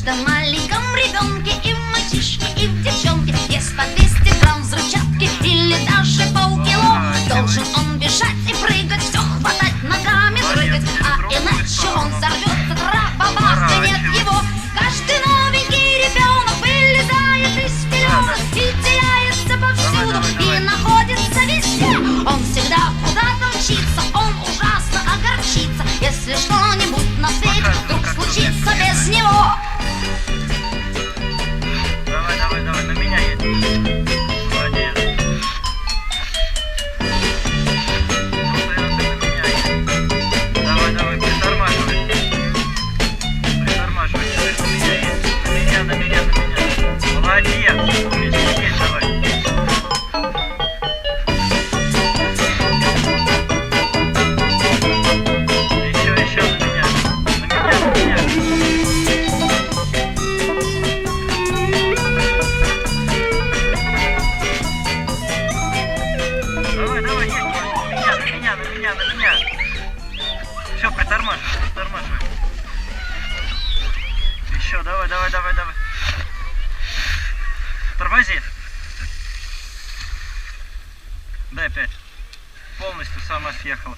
каждом маленьком ребенке и в мальчишке, и в девчонке есть по 200 грамм взрывчатки или даже полкило. Должен он бежать и прыгать, все хватать, ногами дрыгать, а иначе он взорвется, тра-ба-бах, да нет его. Каждый новенький ребенок вылезает из пеленок и теряется повсюду, и находится везде. Он всегда куда-то мчится, он ужасно огорчится, если что-нибудь на свете вдруг случится без него. Давай, давай, давай, на меня едь. Молодец. Постоянно ты на меня едь. Давай, давай, притормаживай. Притормаживай, теперь на меня едь. На меня, на меня, на меня. Молодец. Едь, давай. Еще на меня. На меня, на меня. Давай, давай, едь, на меня. Все, притормаживай. Еще, давай. Тормози. Дай 5. Полностью сама съехала.